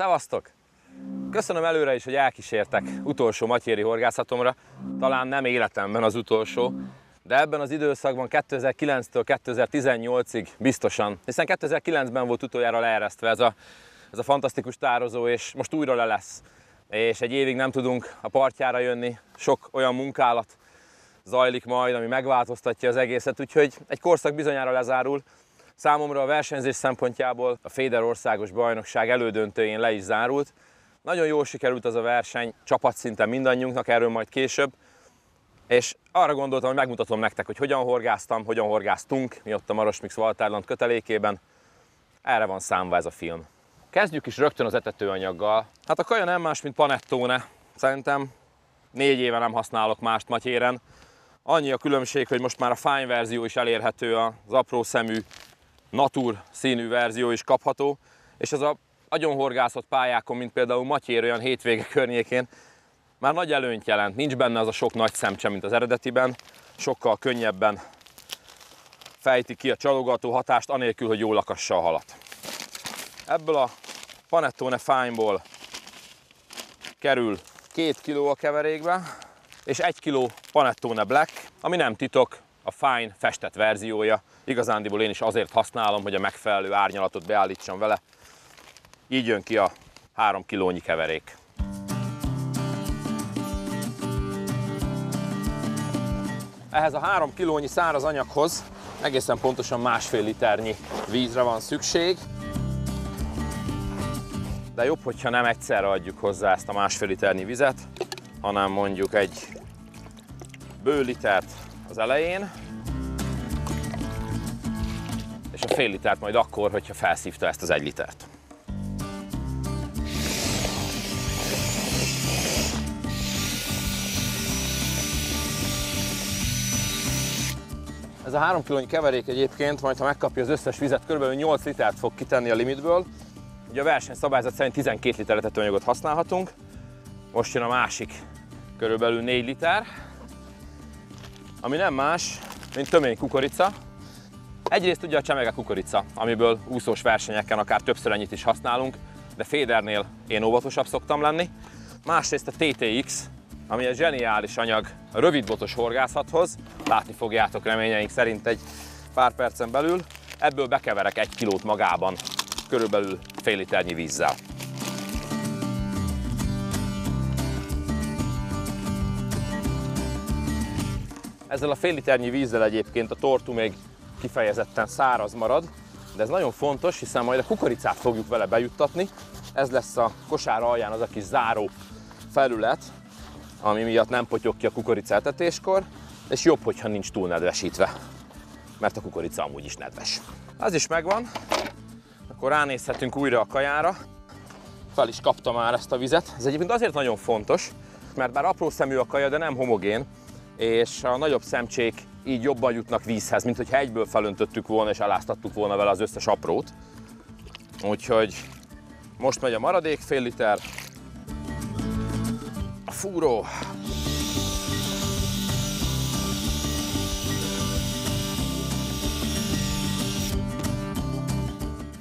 Szevasztok! Köszönöm előre is, hogy elkísértek utolsó matyéri horgászatomra. Talán nem életemben az utolsó, de ebben az időszakban 2009-től 2018-ig biztosan, hiszen 2009-ben volt utoljára leeresztve ez a fantasztikus tározó, és most újra le lesz. És egy évig nem tudunk a partjára jönni, sok olyan munkálat zajlik majd, ami megváltoztatja az egészet, úgyhogy egy korszak bizonyára lezárul. Számomra a versenyzés szempontjából a Féder országos bajnokság elődöntőjén le is zárult. Nagyon jól sikerült az a verseny, csapatszinten mindannyiunknak, erről majd később. És arra gondoltam, hogy megmutatom nektek, hogy hogyan horgáztam, hogyan horgáztunk mi ott a Maros-Mix Walterland kötelékében. Erre van számva ez a film. Kezdjük is rögtön az etetőanyaggal. Hát a kaja nem más, mint panettone. Szerintem 4 éve nem használok mást matyéren. Annyi a különbség, hogy most már a fine verzió is elérhető, az apró szemű, natur színű verzió is kapható, és ez a agyonhorgászott pályákon, mint például matyér olyan hétvége környékén, már nagy előnyt jelent. Nincs benne az a sok nagy szemcse, mint az eredetiben, sokkal könnyebben fejti ki a csalogató hatást, anélkül, hogy jól lakassa a halat. Ebből a panettone fine-ból kerül 2 kg a keverékbe, és 1 kg panettone black, ami nem titok, a fine festett verziója. Igazándiból én is azért használom, hogy a megfelelő árnyalatot beállítsam vele. Így jön ki a 3 kilónyi keverék. Ehhez a 3 kilónyi száraz anyaghoz egészen pontosan 1,5 liternyi vízre van szükség. De jobb, hogyha nem egyszerre adjuk hozzá ezt a 1,5 liternyi vizet, hanem mondjuk egy bő litert az elején, és a fél litert majd akkor, hogyha felszívta ezt az 1 litert. Ez a 3 kilónyi keverék egyébként, majd ha megkapja az összes vizet, kb. 8 litert fog kitenni a limitből. Ugye a versenyszabályzat szerint 12 liter etetőanyagot használhatunk. Most jön a másik, körülbelül 4 liter, ami nem más, mint tömény kukorica. Egyrészt ugye a csemege kukorica, amiből úszós versenyeken akár többször ennyit is használunk, de Fédernél én óvatosabb szoktam lenni. Másrészt a TTX, ami egy zseniális anyag a rövidbotos horgászathoz, látni fogjátok reményeink szerint egy pár percen belül. Ebből bekeverek 1 kilót magában, körülbelül fél liternyi vízzel. Ezzel a fél liternyi vízzel egyébként a tortú még kifejezetten száraz marad, de ez nagyon fontos, hiszen majd a kukoricát fogjuk vele bejuttatni. Ez lesz a kosár alján az a kis záró felület, ami miatt nem potyog ki a kukorica etetéskor, és jobb, hogyha nincs túl nedvesítve, mert a kukorica amúgy is nedves. Az is megvan, akkor ránézhetünk újra a kajára. Fel is kapta már ezt a vizet. Ez egyébként azért nagyon fontos, mert bár apró szemű a kaja, de nem homogén, és a nagyobb szemcsék így jobban jutnak vízhez, mint hogyha egyből felöntöttük volna és eláztattuk volna vele az összes aprót. Úgyhogy most megy a maradék fél liter. A fúró.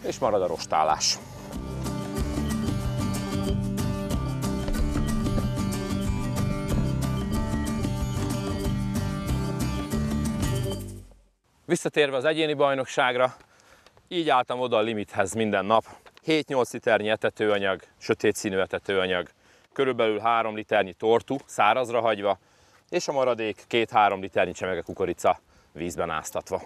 És marad a rostálás. Visszatérve az egyéni bajnokságra, így álltam oda a limithez minden nap. 7-8 liternyi etetőanyag, sötét színű etetőanyag, körülbelül 3 liternyi tortú, szárazra hagyva, és a maradék 2-3 liternyi csemege kukorica vízben áztatva.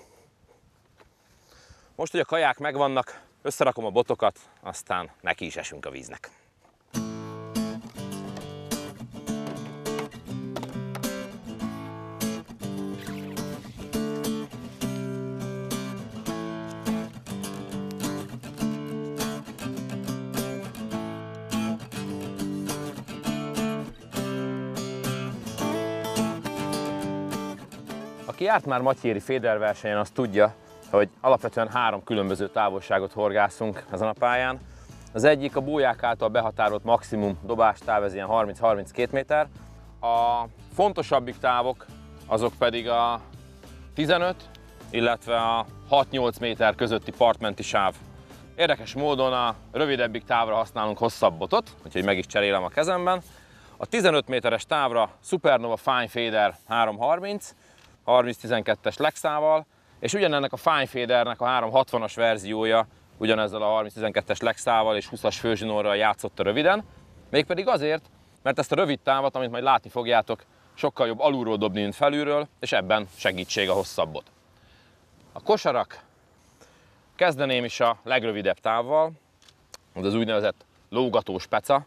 Most, hogy a kaják megvannak, összerakom a botokat, aztán neki is esünk a víznek. Aki járt már matyéri Féder versenyen, az tudja, hogy alapvetően 3 különböző távolságot horgászunk ezen a pályán. Az egyik a bóják által behatárolt maximum dobástáv, ez ilyen 30-32 méter. A fontosabbik távok azok pedig a 15, illetve a 6-8 méter közötti partmenti sáv Érdekes módon a rövidebbik távra használunk hosszabb botot, úgyhogy meg is cserélem a kezemben. A 15 méteres távra Supernova Fine Fader 330, 30-12-es Lexával, és ugyanennek a Fine Fadernek a 360-as verziója ugyanezzel a 30-12-es Lexával és 20-as főzsinórral játszott a röviden. Mégpedig azért, mert ezt a rövid távot, amit majd látni fogjátok, sokkal jobb alulról dobni, mint felülről, és ebben segítség a hosszabb bot. A kosarak, kezdeném is a legrövidebb távval, az úgynevezett lógatós peca,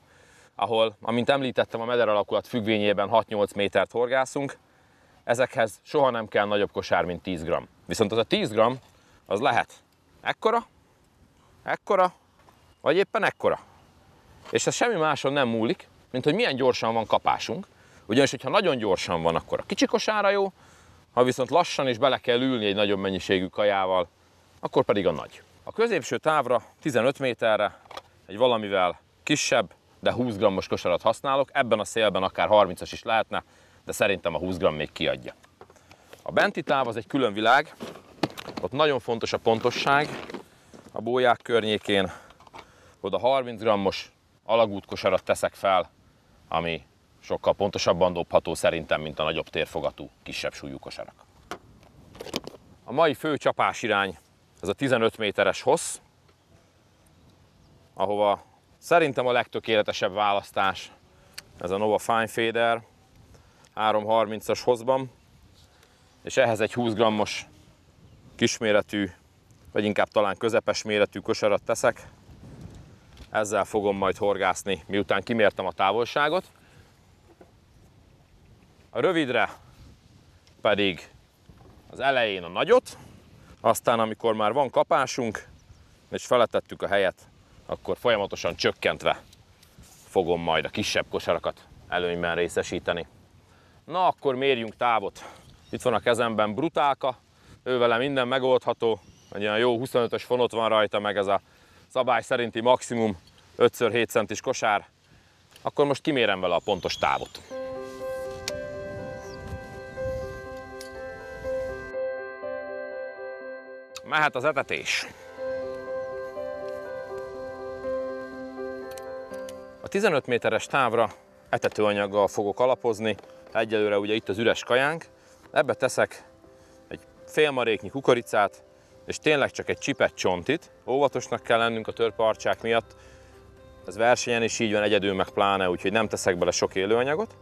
ahol, amint említettem, a meder alakulat függvényében 6-8 métert horgászunk. Ezekhez soha nem kell nagyobb kosár, mint 10 g. Viszont az a 10 g, az lehet ekkora, ekkora, vagy éppen ekkora. És ez semmi máson nem múlik, mint hogy milyen gyorsan van kapásunk. Ugyanis, hogyha nagyon gyorsan van, akkor a kicsi kosárra jó, ha viszont lassan is bele kell ülni egy nagyobb mennyiségű kajával, akkor pedig a nagy. A középső távra, 15 méterre egy valamivel kisebb, de 20 g-os kosarat használok. Ebben a szélben akár 30-as is lehetne, de szerintem a 20 g még kiadja. A benti táv az egy külön világ, ott nagyon fontos a pontosság. A bóják környékén oda 30 g-os alagútkosarat teszek fel, ami sokkal pontosabban dobható szerintem, mint a nagyobb térfogatú, kisebb súlyú kosarak. A mai fő csapás irány ez a 15 méteres hossz, ahova szerintem a legtökéletesebb választás ez a Nova Fine Fader 330-as hosszban, és ehhez egy 20 g-os kisméretű, vagy inkább talán közepes méretű kosarat teszek. Ezzel fogom majd horgászni, miután kimértem a távolságot. A rövidre pedig az elején a nagyot, aztán amikor már van kapásunk, és feletettük a helyet, akkor folyamatosan csökkentve fogom majd a kisebb kosarakat előnyben részesíteni. Na, akkor mérjünk távot. Itt van a kezemben Brutálka, ővele minden megoldható, egy olyan jó 25-ös fonot van rajta, meg ez a szabály szerinti maximum 5x7 centis kosár. Akkor most kimérem vele a pontos távot. Mehet az etetés. A 15 méteres távra etetőanyaggal fogok alapozni. Egyelőre ugye itt az üres kajánk. Ebbe teszek egy félmaréknyi kukoricát, és tényleg csak egy csipet csontit. Óvatosnak kell lennünk a törpeharcsák miatt. Ez versenyen is így van, egyedül meg pláne, úgyhogy nem teszek bele sok élőanyagot.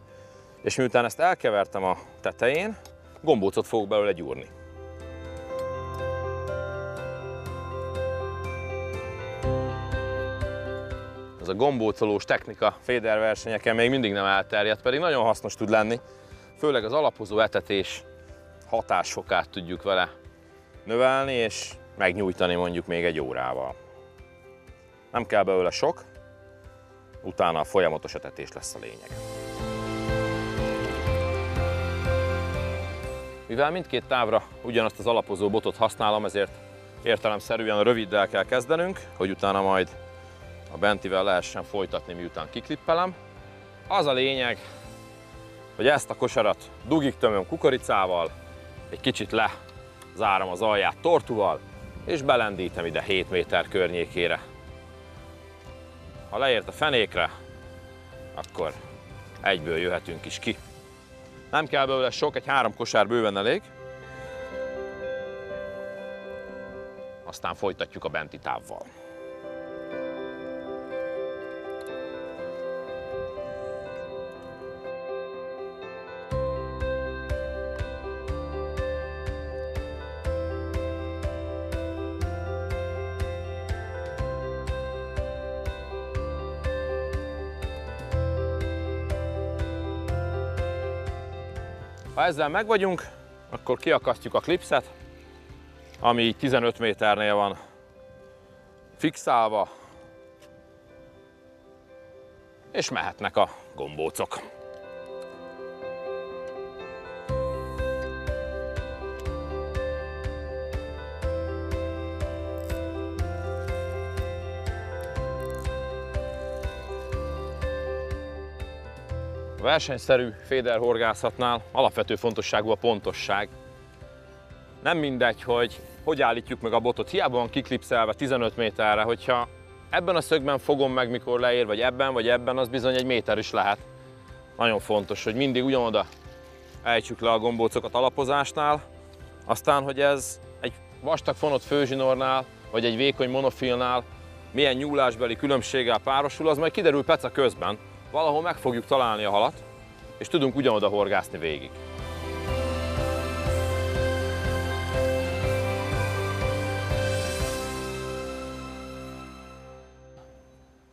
És miután ezt elkevertem a tetején, gombócot fogok belőle gyúrni. Ez a gombócolós technika Fader versenyeken még mindig nem elterjedt, pedig nagyon hasznos tud lenni. Főleg az alapozó etetés hatásfokát tudjuk vele növelni, és megnyújtani mondjuk még egy órával. Nem kell belőle sok, utána a folyamatos etetés lesz a lényeg. Mivel mindkét távra ugyanazt az alapozó botot használom, ezért értelemszerűen a röviddel kell kezdenünk, hogy utána majd a bentivel lehessen folytatni, miután kiklippelem. Az a lényeg, hogy ezt a kosarat dugig tömöm kukoricával, egy kicsit lezárom az alját tortuval, és belendítem ide 7 méter környékére. Ha leért a fenékre, akkor egyből jöhetünk is ki. Nem kell belőle sok, egy 3 kosár bőven elég. Aztán folytatjuk a benti távval. Ha ezzel meg vagyunk, akkor kiakasztjuk a klipszet, ami így 15 méternél van fixálva, és mehetnek a gombócok. A versenyszerű Fader horgászatnál alapvető fontosságú a pontosság. Nem mindegy, hogy hogy állítjuk meg a botot. Hiába van kiklipszelve 15 méterre, hogyha ebben a szögben fogom meg, mikor leér, vagy ebben, az bizony egy méter is lehet. Nagyon fontos, hogy mindig ugyanoda ejtsük le a gombócokat alapozásnál, aztán, hogy ez egy vastag fonott főzsinornál, vagy egy vékony monofilnál milyen nyúlásbeli különbséggel párosul, az majd kiderül peca közben. Valahol meg fogjuk találni a halat, és tudunk ugyanoda horgászni végig.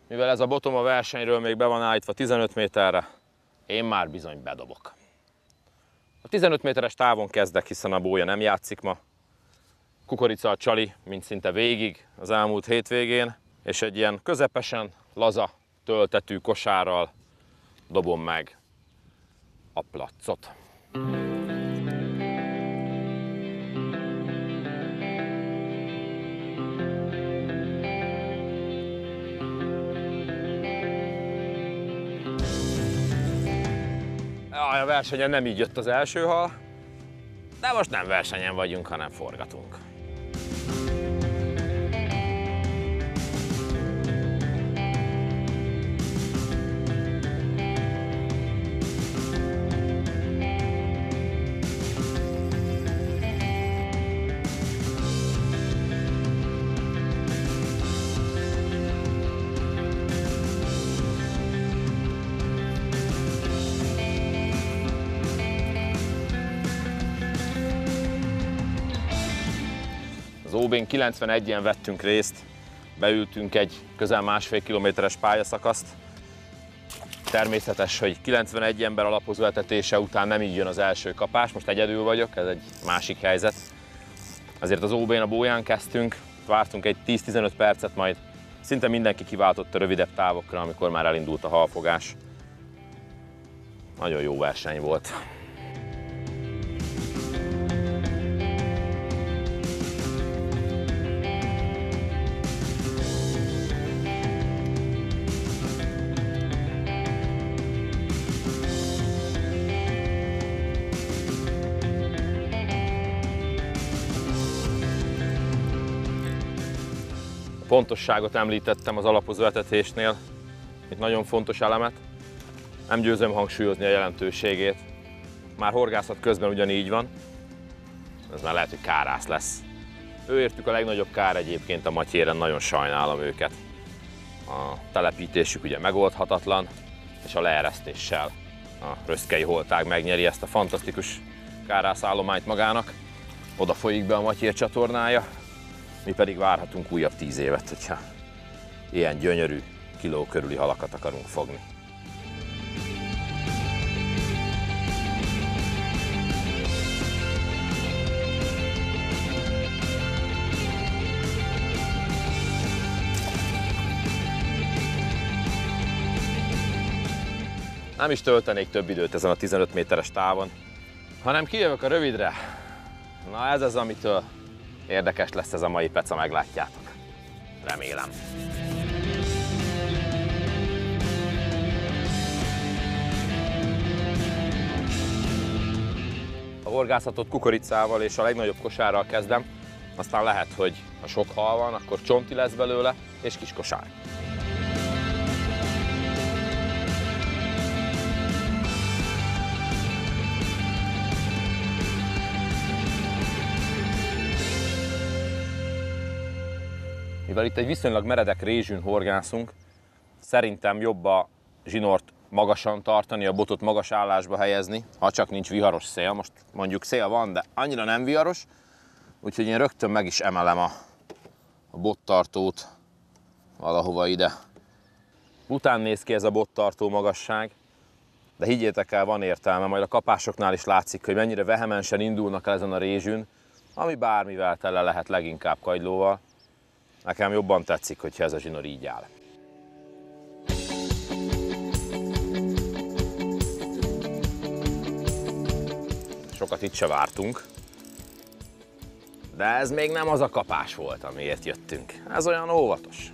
Mivel ez a botom a versenyről még be van állítva 15 méterre, én már bizony bedobok. A 15 méteres távon kezdek, hiszen a bója nem játszik ma. Kukorica a csali, mint szinte végig az elmúlt hétvégén, és egy ilyen közepesen laza töltetű kosárral dobom meg a placot. A versenyen nem így jött az első hal, de most nem versenyen vagyunk, hanem forgatunk. Az OB-n 91-en vettünk részt, beültünk egy közel 1,5 kilométeres pályaszakaszt. Természetes, hogy 91 ember alapozó etetése után nem így jön az első kapás, most egyedül vagyok, ez egy másik helyzet. Ezért az OB-n a bóján kezdtünk, vártunk egy 10-15 percet, majd szinte mindenki kiváltott a rövidebb távokra, amikor már elindult a halfogás. Nagyon jó verseny volt. Pontosságot említettem az alapozó etetésnél, mint nagyon fontos elemet. Nem győzöm hangsúlyozni a jelentőségét. Már horgászat közben ugyanígy van, ez már lehet, hogy kárász lesz. Őértük a legnagyobb kár egyébként a matyéren, nagyon sajnálom őket. A telepítésük ugye megoldhatatlan, és a leeresztéssel a röszkei holtág megnyeri ezt a fantasztikus kárászállományt magának. Oda folyik be a Matyér csatornája. Mi pedig várhatunk újabb 10 évet, hogyha ilyen gyönyörű, kiló körüli halakat akarunk fogni. Nem is töltenék több időt ezen a 15 méteres távon, hanem kijövök a rövidre. Na ez az, amitől érdekes lesz ez a mai peca, meglátjátok. Remélem. A horgászatot kukoricával és a legnagyobb kosárral kezdem, aztán lehet, hogy ha sok hal van, akkor csonti lesz belőle és kis kosár. Mivel itt egy viszonylag meredek rézsűn horgászunk, szerintem jobb a zsinort magasan tartani, a botot magas állásba helyezni, ha csak nincs viharos szél. Most mondjuk szél van, de annyira nem viharos, úgyhogy én rögtön meg is emelem a bottartót valahova ide. Után néz ki ez a bottartó magasság, de higgyétek el, van értelme, majd a kapásoknál is látszik, hogy mennyire vehemensen indulnak el ezen a rézsűn, ami bármivel tele lehet, leginkább kagylóval. Nekem jobban tetszik, hogyha ez a zsinór így áll. Sokat itt se vártunk, de ez még nem az a kapás volt, amiért jöttünk. Ez olyan óvatos.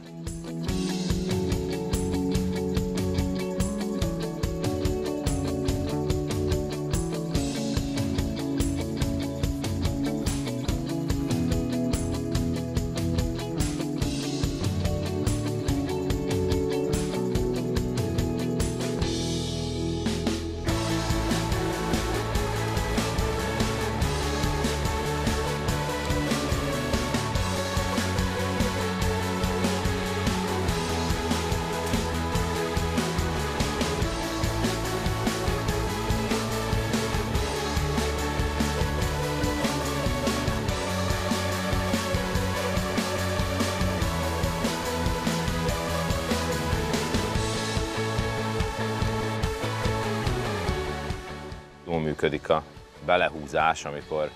jól működik a belehúzás, amikor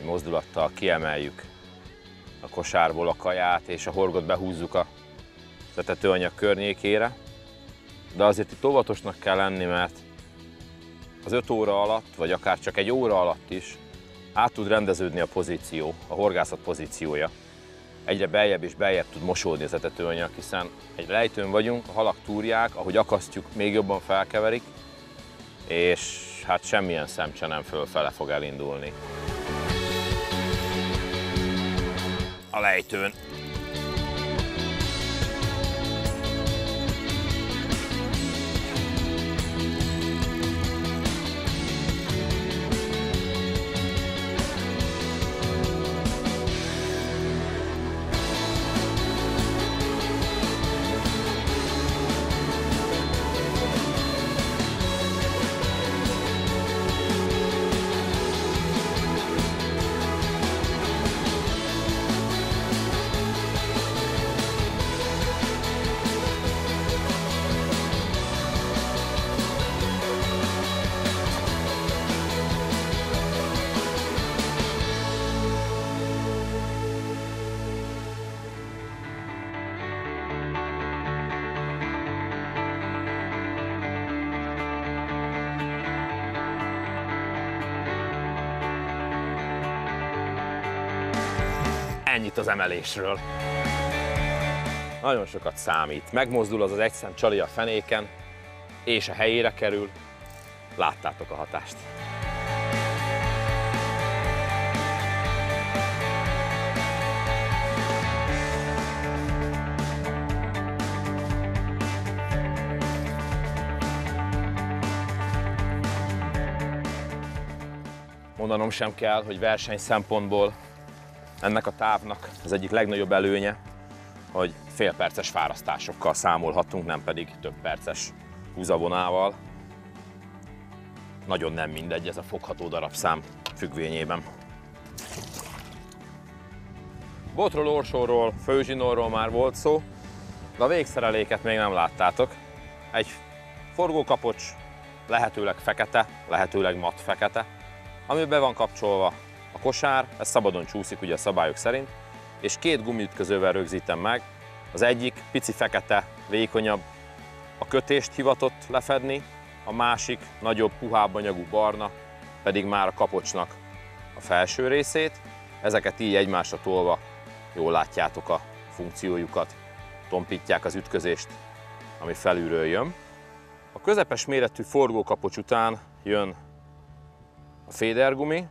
mozdulattal kiemeljük a kosárból a kaját, és a horgot behúzzuk a etetőanyag környékére. De azért itt óvatosnak kell lenni, mert az 5 óra alatt, vagy akár csak egy óra alatt is át tud rendeződni a pozíció, a horgászat pozíciója. Egyre beljebb és beljebb tud mosódni az etetőanyag, hiszen egy lejtőn vagyunk, a halak túrják, ahogy akasztjuk, még jobban felkeverik, és hát semmilyen szemcse nem fölfele fog elindulni a lejtőn. Ennyit az emelésről. Nagyon sokat számít. Megmozdul az egyszem csali a fenéken, és a helyére kerül. Láttátok a hatást. Mondanom sem kell, hogy verseny szempontból ennek a távnak az egyik legnagyobb előnye, hogy félperces fárasztásokkal számolhatunk, nem pedig több perces húzavonával. Nagyon nem mindegy ez a fogható darabszám függvényében. Botról, orsóról, főzsinórról már volt szó, de a végszereléket még nem láttátok. Egy forgókapocs, lehetőleg fekete, lehetőleg matt fekete, ami be van kapcsolva a kosár, ez szabadon csúszik ugye a szabályok szerint, és 2 gumiütközővel rögzítem meg. Az egyik pici fekete, vékonyabb, a kötést hivatott lefedni, a másik nagyobb, puhább anyagú barna pedig már a kapocsnak a felső részét. Ezeket így egymásra tolva jól látjátok a funkciójukat, tompítják az ütközést, ami felülről jön. A közepes méretű forgókapocs után jön a fédergumi,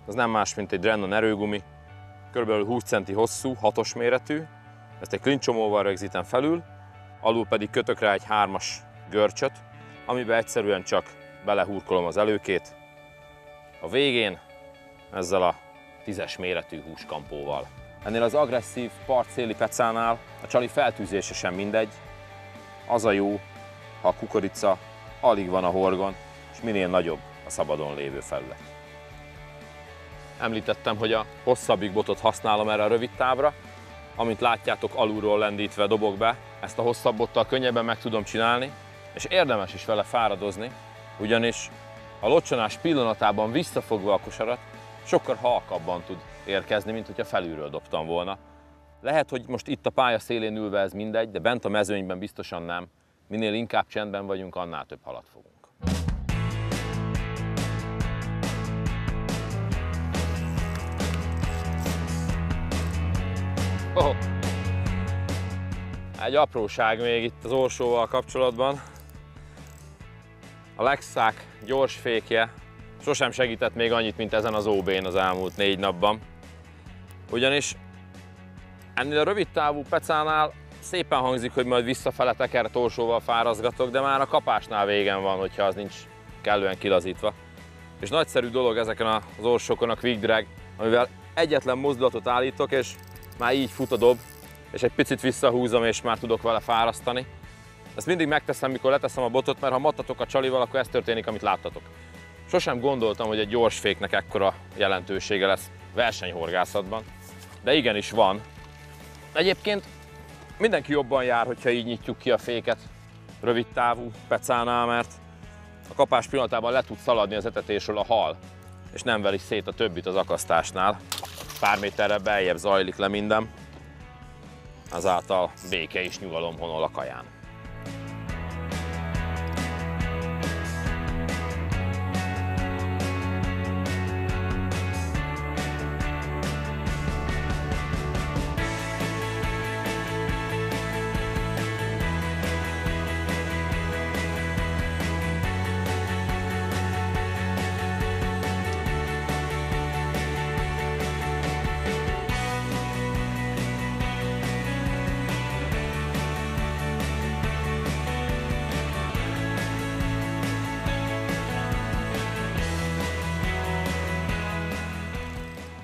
az nem más, mint egy Drennon erőgumi, kb. 20 cm hosszú, 6-os méretű, ezt egy klincsomóval rögzítem felül, alul pedig kötök rá egy 3-as görcsöt, amiben egyszerűen csak belehurkolom az előkét, a végén ezzel a 10-es méretű húskampóval. Ennél az agresszív partszéli pecánál a csali feltűzése sem mindegy, az a jó, ha a kukorica alig van a horgon, és minél nagyobb a szabadon lévő felület. Említettem, hogy a hosszabbik botot használom erre a rövid távra. Amint látjátok, alulról lendítve dobok be, ezt a hosszabb bottal könnyebben meg tudom csinálni, és érdemes is vele fáradozni, ugyanis a locsanás pillanatában visszafogva a kosarat sokkal halkabban tud érkezni, mint hogyha felülről dobtam volna. Lehet, hogy most itt a pálya szélén ülve ez mindegy, de bent a mezőnyben biztosan nem. Minél inkább csendben vagyunk, annál több halat fogunk. Oh. Egy apróság még itt az orsóval kapcsolatban. A Lexák gyors fékje sosem segített még annyit, mint ezen az OB-n az elmúlt 4 napban. Ugyanis ennél a rövid távú pecánál szépen hangzik, hogy majd visszafele tekert orsóval fárazgatok, de már a kapásnál végem van, hogyha az nincs kellően kilazítva. És nagyszerű dolog ezeken az orsókon a quick drag, amivel egyetlen mozdulatot állítok, és már így fut a dob, és egy picit visszahúzom, és már tudok vele fárasztani. Ezt mindig megteszem, mikor leteszem a botot, mert ha matatok a csalival, akkor ez történik, amit láttatok. Sosem gondoltam, hogy egy gyors féknek ekkora jelentősége lesz versenyhorgászatban, de igenis van. Egyébként mindenki jobban jár, hogyha így nyitjuk ki a féket rövid távú pecánál, mert A kapás pillanatában le tud szaladni az etetésről a hal, és nem veri szét a többit az akasztásnál. Pár méterre beljebb zajlik le minden, azáltal béke és nyugalom honol a kaján.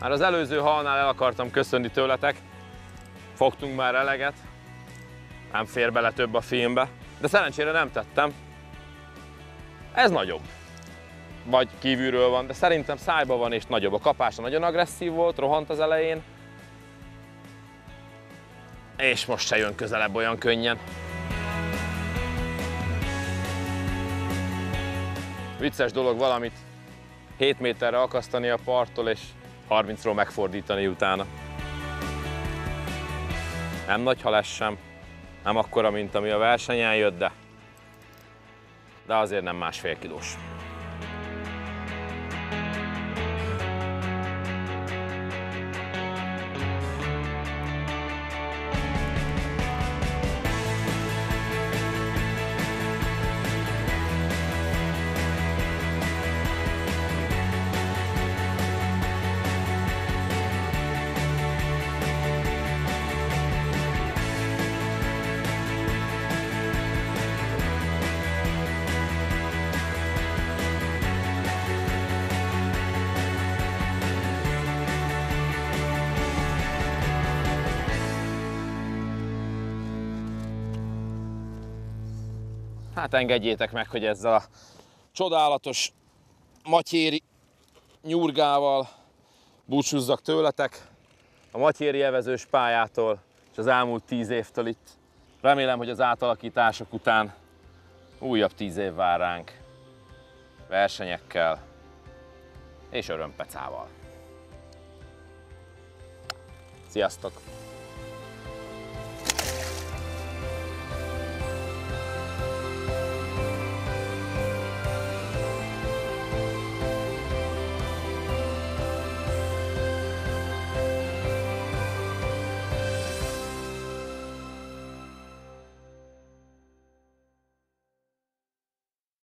Már az előző halnál el akartam köszönni tőletek, fogtunk már eleget, nem fér bele több a filmbe, de szerencsére nem tettem. Ez nagyobb. Vagy kívülről van, de szerintem szájban van és nagyobb. A kapása nagyon agresszív volt, rohant az elején, és most se jön közelebb olyan könnyen. Vicces dolog valamit 7 méterre akasztani a parttól, és 30-ról megfordítani utána. Nem nagy hal ez sem, nem akkora, mint ami a versenyen jött, de azért nem 1,5 kilós. Hát engedjétek meg, hogy ezzel a csodálatos matyéri nyurgával búcsúzzak tőletek, a matyéri evezős pályától és az elmúlt 10 évtől itt. Remélem, hogy az átalakítások után újabb 10 év vár ránk, versenyekkel és örömpecával. Sziasztok!